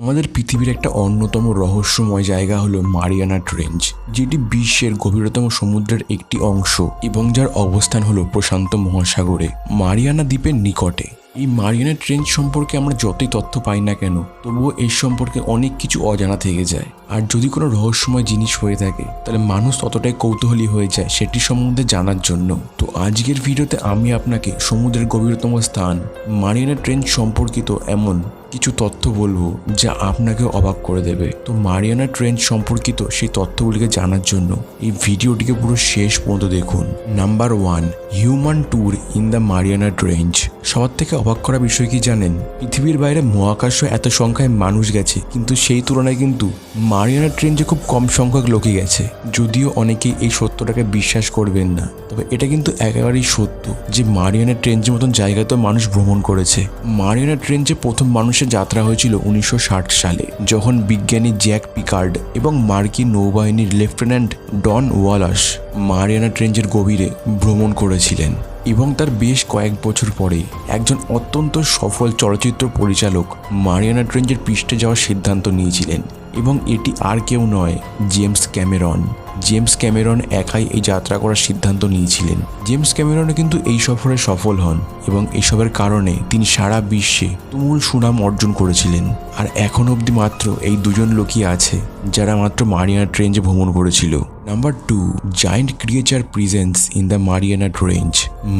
আমাদের পৃথিবীর একটা অন্যতম রহস্যময় জায়গা হলো মারিয়ানা ট্রেঞ্চ, যেটি বিশ্বের গভীরতম সমুদ্রের একটি অংশ এবং যার অবস্থান হলো প্রশান্ত মহাসাগরে মারিয়ানা দ্বীপের নিকটে। এই মারিয়ানা ট্রেঞ্চ সম্পর্কে আমরা যতই তথ্য পাই না কেন, তবুও এর সম্পর্কে অনেক কিছু অজানা থেকে যায়। আর যদি কোনো রহস্যময় জিনিস হয়ে থাকে, তাহলে মানুষ ততটাই কৌতূহলী হয়ে যায় সেটি সম্বন্ধে জানার জন্য। তো আজকের ভিডিওতে আমি আপনাকে সমুদ্রের গভীরতম স্থান মারিয়ানা ট্রেঞ্চ সম্পর্কিত এমন কিছু তথ্য বলবো যা আপনাকে অবাক করে দেবে। তো মারিয়ানা ট্রেঞ্চ সম্পর্কিত সেই তথ্যগুলিকে জানার জন্য এই ভিডিওটিকে পুরো শেষ পর্যন্ত দেখুন। Number 1, human tour in the Mariana trench. সবার থেকে অবাক করা বিষয় কি জানেন? পৃথিবীর বাইরে মহাকাশে এত সংখ্যায় মানুষ গেছে, কিন্তু সেই তুলনায় কিন্তু মারিয়ানা ট্রেঞ্চে খুব কম সংখ্যক লোকই গেছে। যদিও অনেকেই এই সত্যটাকে বিশ্বাস করবেন না, তবে এটা কিন্তু একেবারেই সত্য যে মারিয়ানা ট্রেঞ্চের মতন জায়গাতেও মানুষ ভ্রমণ করেছে। মারিয়ানা ট্রেঞ্চে প্রথম মানুষের যাত্রা হয়েছিল 1960 সালে, যখন বিজ্ঞানী জ্যাক পিকার্ড এবং মার্কিন নৌবাহিনীর লেফটেন্যান্ট ডন ওয়ালাস মারিয়ানা ট্রেঞ্চের গভীরে ভ্রমণ করেছিলেন। এবং তার বেশ কয়েক বছর পরে একজন অত্যন্ত সফল চলচ্চিত্র পরিচালক মারিয়ানা ট্রেঞ্চের পৃষ্ঠে যাওয়ার সিদ্ধান্ত নিয়েছিলেন, এবং এটি আর কেউ নয়, জেমস ক্যামেরন। জেমস ক্যামেরন একাই এই যাত্রা করার সিদ্ধান্ত নিয়েছিলেন। জেমস ক্যামেরনও কিন্তু এই সফরে সফল হন, এবং এসবের কারণে তিনি সারা বিশ্বে তুমুল সুনাম অর্জন করেছিলেন। আর এখন অবধি মাত্র এই দুজন লোকই আছে যারা মাত্র মারিয়ানা ট্রেঞ্চে ভ্রমণ করেছিল। Number 2, giant creature presence in the Mariana trench.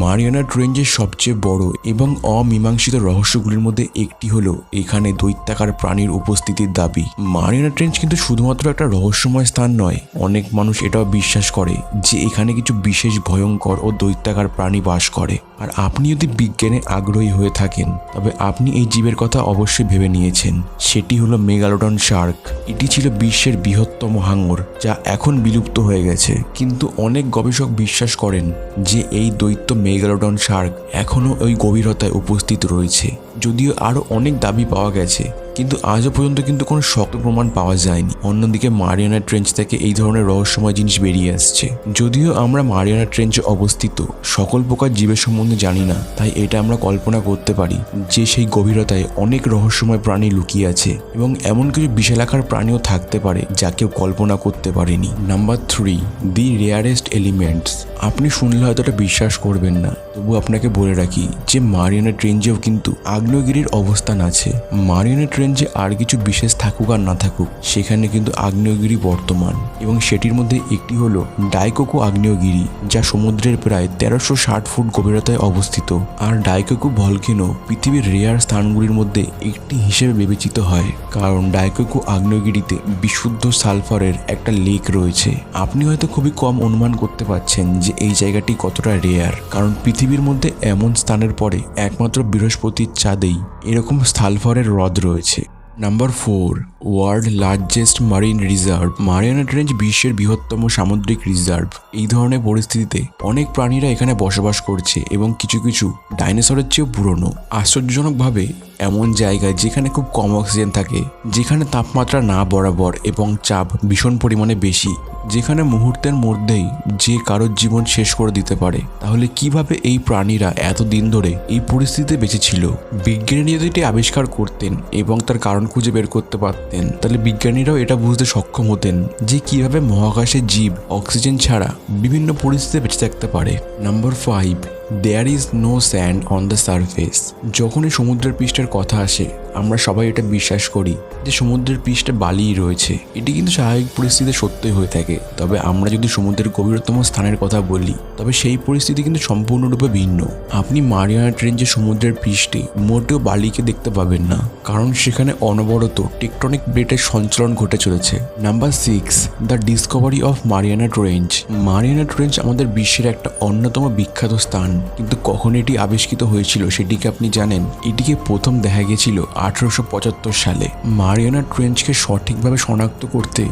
Mariana ট্রেঞ্চের সবচেয়ে বড় এবং অমীমাংসিত রহস্যগুলির মধ্যে একটি হলো এখানে দৈত্যাকার প্রাণীর উপস্থিতির দাবি। মারিয়ানা ট্রেঞ্চ কিন্তু শুধুমাত্র একটা রহস্যময় স্থান নয়, অনেক মানুষ এটাও বিশ্বাস করে যে এখানে কিছু বিশেষ ভয়ঙ্কর ও দৈত্যাকার প্রাণী বাস করে। আর আপনি যদি বিজ্ঞানে আগ্রহী হয়ে থাকেন, তবে আপনি এই জীবের কথা অবশ্যই ভেবে নিয়েছেন। সেটি হলো মেগালোডন শার্ক। এটি ছিল বিশ্বের বৃহত্তম হাঙর, যা এখন বিলুপ্ত হয়ে গেছে। কিন্তু অনেক গবেষক বিশ্বাস করেন যে এই দৈত্য মেগালোডন শার্ক এখনও ওই গভীরতায় উপস্থিত রয়েছে। যদিও আরও অনেক দাবি পাওয়া গেছে, কিন্তু আজও পর্যন্ত কিন্তু কোনো শক্ত প্রমাণ পাওয়া যায়নি। অন্যদিকে মারিয়ানা ট্রেঞ্চ থেকে এই ধরনের রহস্যময় জিনিস বেরিয়ে আসছে। যদিও আমরা মারিয়ানা ট্রেঞ্চে অবস্থিত সকল প্রকার জীবের সম্বন্ধে জানি না, তাই এটা আমরা কল্পনা করতে পারি যে সেই গভীরতায় অনেক রহস্যময় প্রাণী লুকিয়ে আছে, এবং এমন কিছু বিশালাকার প্রাণীও থাকতে পারে যা কেউ কল্পনা করতে পারেনি। নাম্বার 3, দি রেয়ারেস্ট এলিমেন্টস। আপনি শুনলে হয়তো এটা বিশ্বাস করবেন না, তবু আপনাকে বলে রাখি যে মারিয়ানা ট্রেঞ্চেও কিন্তু আগ্নেয়গিরির অবস্থান আছে। মারিয়ানা ট্রেঞ্চে আর কিছু বিশেষ থাকুক আর না থাকুক, সেখানে কিন্তু আগ্নেয়গিরি বর্তমান, এবং সেটির মধ্যে একটি হলো ডাইকোকো আগ্নেয়গিরি, যা সমুদ্রের প্রায় 1360 ফুট গভীরতায় অবস্থিত। আর ডাইকোকো ভলকেনো পৃথিবীর রেয়ার স্থানগুলির মধ্যে একটি হিসেবে বিবেচিত হয়, কারণ ডাইকোকো আগ্নেয়গিরিতে বিশুদ্ধ সালফারের একটা লেক রয়েছে। আপনি হয়তো খুবই কম অনুমান করতে পারছেন যে এই জায়গাটি কতটা রেয়ার, কারণ পৃথিবীর মধ্যে এমন স্থানের পরে একমাত্র বৃহস্পতির চাঁদেই এরকম সালফারের হ্রদ রয়েছে। Number 4, world largest marine reserve. Mariana Trench বিশ্বের বৃহত্তম সামুদ্রিক রিজার্ভ। এই ধরনের পরিস্থিতিতে অনেক প্রাণীরা এখানে বসবাস করছে, এবং কিছু কিছু ডাইনোসরের চেয়েও পুরনো। আশ্চর্যজনকভাবে এমন জায়গায় যেখানে খুব কম অক্সিজেন থাকে, যেখানে তাপমাত্রা না বরাবর এবং চাপ ভীষণ পরিমাণে বেশি, যেখানে মুহূর্তের মধ্যেই যে কারোর জীবন শেষ করে দিতে পারে। তাহলে কিভাবে এই প্রাণীরা এতদিন ধরে এই পরিস্থিতিতে বেঁচে ছিল? বিজ্ঞানীরা যদি এটি আবিষ্কার করতেন এবং তার কারণ খুঁজে বের করতে পারতেন, তাহলে বিজ্ঞানীরাও এটা বুঝতে সক্ষম হতেন যে কিভাবে মহাকাশের জীব অক্সিজেন ছাড়া বিভিন্ন পরিস্থিতিতে বেঁচে থাকতে পারে। Number 5, there is no sand on the surface. যখনই সমুদ্রের পৃষ্ঠের কথা আসে, আমরা সবাই এটা বিশ্বাস করি যে সমুদ্রের পৃষ্ঠে বালিই রয়েছে। এটি কিন্তু স্বাভাবিক পরিস্থিতিতে সত্যই হয়ে থাকে, তবে আমরা যদি সমুদ্রের গভীরতম স্থানের কথা বলি, তবে সেই পরিস্থিতি কিন্তু সম্পূর্ণরূপে ভিন্ন। আপনি মারিয়ানা ট্রেঞ্চের সমুদ্রের পৃষ্ঠে মোটেও বালিকে দেখতে পাবেন না, কারণ সেখানে অনবরত টেকটনিক প্লেটের সঞ্চালন ঘটে চলেছে। Number 6, the Discovery of Mariana trench. Mariana trench আমাদের বিশ্বের একটা অন্যতম বিখ্যাত স্থান, কিন্তু কখন এটি আবিষ্কৃত হয়েছিল সেটিকে আপনি জানেন? এটিকে প্রথম দেখা গেছিল 1875 সালে। মারিয়ানা ট্রেঞ্চকে সঠিকভাবে শনাক্ত করতে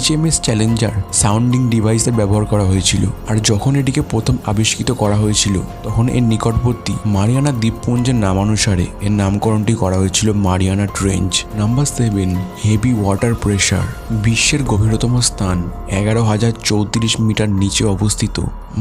HMS চ্যালেঞ্জার সাউন্ডিং ডিভাইসের ব্যবহার করা হয়েছিল। আর যখন এটিকে প্রথম আবিষ্কৃত করা হয়েছিল, তখন এর নিকটবর্তী মারিয়ানা দ্বীপপুঞ্জের নামানুসারে এর নামকরণটি করা হয়েছিল Mariana trench. Number 7, heavy water pressure. বিশ্বের গভীরতম স্থান 11,034 মিটার নিচে অবস্থিত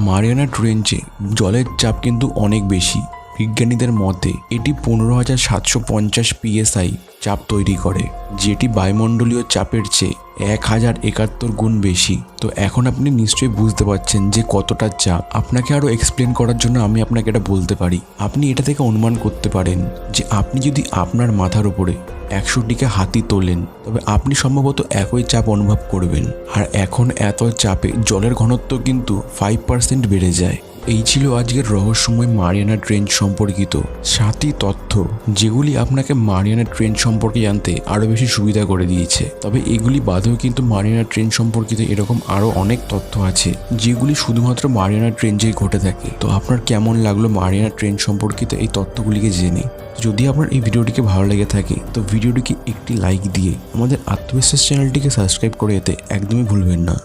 মারিয়ানা ট্রেঞ্চে জলের চাপ কিন্তু অনেক বেশি। বিজ্ঞানীদের মতে এটি 15,750 PSI চাপ তৈরি করে, যেটি বায়ুমণ্ডলীয় চাপের চেয়ে 1071 গুণ বেশি। তো এখন আপনি নিশ্চয়ই বুঝতে পারছেন যে কতটা চাপ। আপনাকে আরও এক্সপ্লেন করার জন্য আমি আপনাকে এটা বলতে পারি। আপনি এটা থেকে অনুমান করতে পারেন যে আপনি যদি আপনার মাথার উপরে 100টিকে হাতি তোলেন তবে আপনি সম্ভবত একই চাপ অনুভব করবেন। আর এখন এত চাপে জলের ঘনত্ব কিন্তু 5% বেড়ে যায়। এই ছিল আজকের রহস্যময় মারিয়ানা ট্রেঞ্চ সম্পর্কিত 7টি তথ্য, যেগুলি আপনাকে মারিয়ানা ট্রেঞ্চ সম্পর্কে জানতে আরও বেশি সুবিধা করে দিয়েছে। তবে এগুলি বাদেও কিন্তু মারিয়ানা ট্রেঞ্চ সম্পর্কিত এরকম আরও অনেক তথ্য আছে যেগুলি শুধুমাত্র মারিয়ানা ট্রেঞ্চেই ঘটে থাকে। তো আপনার কেমন লাগলো মারিয়ানা ট্রেঞ্চ সম্পর্কিত এই তথ্যগুলিকে জেনে? যদি আপনার এই ভিডিওটিকে ভালো লেগে থাকে তো ভিডিওটিকে একটি লাইক দিয়ে আমাদের আত্মবিশ্বাস চ্যানেলটিকে সাবস্ক্রাইব করে যেতে একদমই ভুলবেন না।